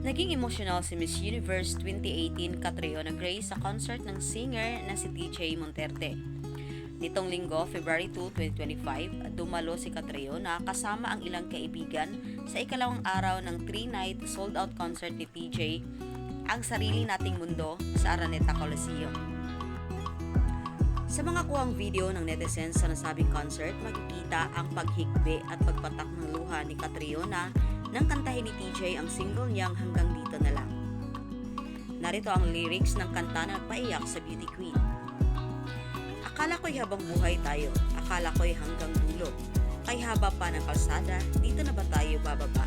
Naging emotional si Miss Universe 2018 Catriona Gray sa concert ng singer na si TJ Monterde. Nitong linggo, February 2, 2025, dumalo si Catriona kasama ang ilang kaibigan sa ikalawang araw ng 3-night sold-out concert ni TJ, Ang Sarili Nating Mundo sa Araneta Coliseum. Sa mga kuhang video ng netizens sa nasabing concert, makikita ang paghikbi at pagpatak ng luha ni Catriona nang kantahin ni TJ ang single niyang Hanggang Dito Na Lang. Narito ang lyrics ng kanta na nagpaiyak sa beauty queen. Akala ko'y habang buhay tayo, akala ko'y hanggang dulo, kay haba pa ng kalsada, dito na ba tayo bababa?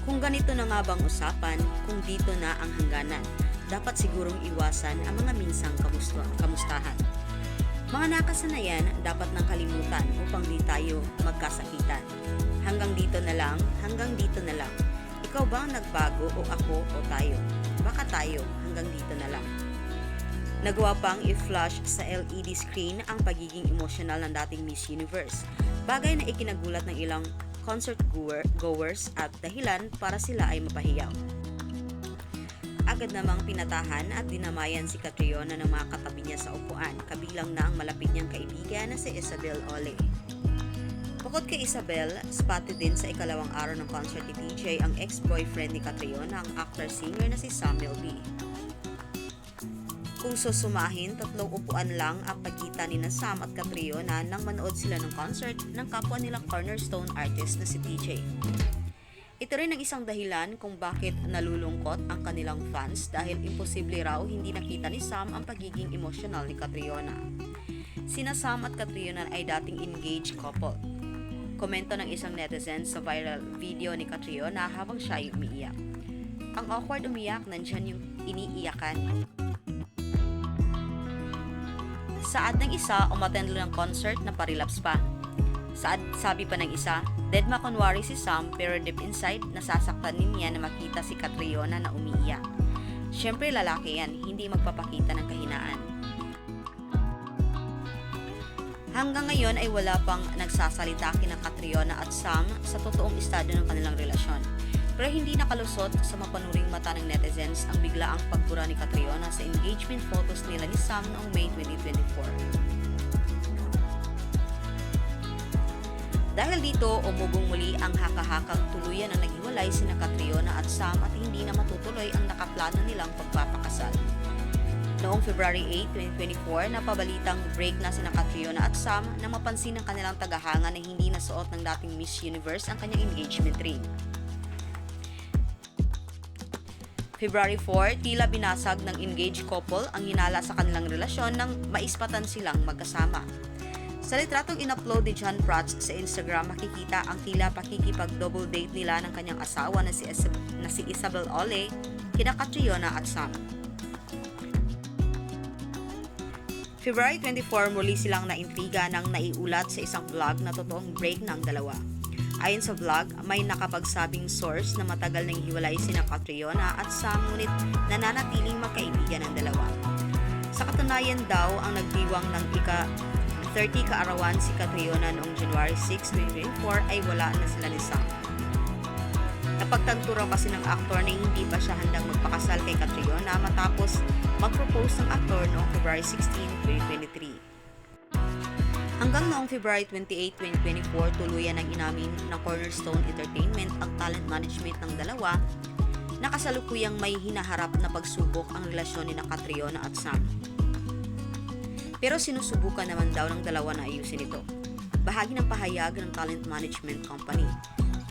Kung ganito na nga bang usapan, kung dito na ang hangganan, dapat sigurong iwasan ang mga minsang kamustahan. Mga nakasanayan dapat nang kalimutan upang di tayo magkasakitan. Hanggang dito na lang, hanggang dito na lang. Ikaw ba ang nagbago o ako o tayo? Baka tayo, hanggang dito na lang. Nagawa pang i-flash sa LED screen ang pagiging emosyonal ng dating Miss Universe. Bagay na ikinagulat ng ilang concert goers at dahilan para sila ay mapahiyaw. Agad namang pinatahan at dinamayan si Catriona ng mga katabi niya sa upuan, kabilang na ang malapit niyang kaibigan na si Isabel Ole. Bukod kay Isabel, spotted din sa ikalawang araw ng concert ni TJ ang ex-boyfriend ni Catriona, ang actor-singer na si Samuel B. Kung susumahin, 3 upuan lang ang pagitan ni Sam at Catriona nang manood sila ng concert ng kapwa nilang cornerstone artist na si TJ. Ito rin ang isang dahilan kung bakit nalulungkot ang kanilang fans dahil imposible raw hindi nakita ni Sam ang pagiging emosyonal ni Catriona. Sina Sam at Catriona ay dating engaged couple. Komento ng isang netizen sa viral video ni Catriona habang siya ay umiiyak. Ang awkward umiyak, nandyan yung iniiyakan. Saad ng isa, umattend ng concert na parilaps pa. Sabi pa ng isa, deadma kunwari si Sam pero deep inside, nasasaktan din niya na makita si Catriona na umiiyak. Siyempre lalaki yan, hindi magpapakita ng kahinaan. Hanggang ngayon ay wala pang nagsasalita kina Catriona at Sam sa totoong estado ng kanilang relasyon. Pero hindi nakalusot sa mapanuring mata ng netizens ang biglaang pagbura ni Catriona sa engagement photos nila ni Sam noong May 2024. Dahil dito, umugong muli ang haka-hakang tuluyan na naghiwalay sina Catriona at Sam at hindi na matutuloy ang nakaplano nilang pagpapakasal. Noong February 8, 2024, napabalitang break na sina Catriona at Sam na mapansin ng kanilang tagahanga na hindi nasuot ng dating Miss Universe ang kanyang engagement ring. February 4, tila binasag ng engaged couple ang hinala sa kanilang relasyon nang maispatan silang magkasama. Sa litratong in-upload ni John Prats sa Instagram, makikita ang tila pakikipag-double date nila ng kanyang asawa na si Isabel Ole, kina Catriona at Sam. February 24, muli silang naintriga nang naiulat sa isang vlog na totoong break ng dalawa. Ayon sa vlog, may nakapagsabing source na matagal nang hiwalay sina Catriona at Sam ngunit nananatiling magkaibigan ang dalawa. Sa katunayan daw, ang nagdiwang ng ika-30 kaarawan si Catriona noong January 6, 2024 ay wala na sila ni Sam. Napagtanto raw kasi ng aktor na hindi pa siya handang magpakasal kay Catriona matapos mag-propose ng aktor noong February 16, 2023. Hanggang noong February 28, 2024, tuluyan ang inamin ng Cornerstone Entertainment ang talent management ng dalawa na kasalukuyang may hinaharap na pagsubok ang relasyon ni Catriona at Sam. Pero sinusubukan naman daw ng dalawa na ayusin ito. Bahagi ng pahayag ng talent management company.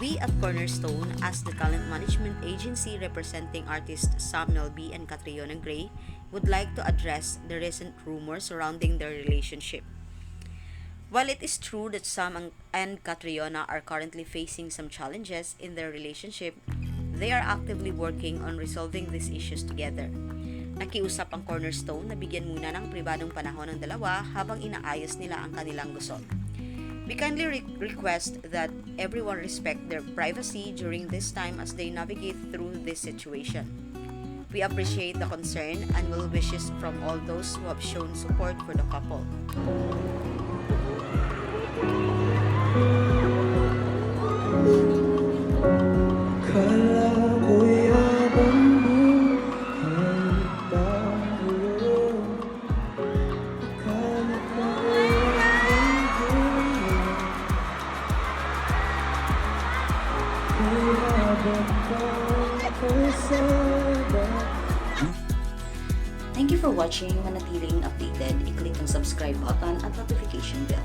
We at Cornerstone, as the talent management agency representing artists Samuel B. and Catriona Gray, would like to address the recent rumors surrounding their relationship. While it is true that Sam and Catriona are currently facing some challenges in their relationship, they are actively working on resolving these issues together. Nakiusap ang Cornerstone na bigyan muna ng pribadong panahon ng dalawa habang inaayos nila ang kanilang gusot. We kindly request that everyone respect their privacy during this time as they navigate through this situation. We appreciate the concern and well wishes from all those who have shown support for the couple. Kala ko yabang buhay tayo. Akala ko yabang buhay. Kuyabang pagkasada. Thank you for watching. Manatiling updated, i-click ang subscribe button at notification bell.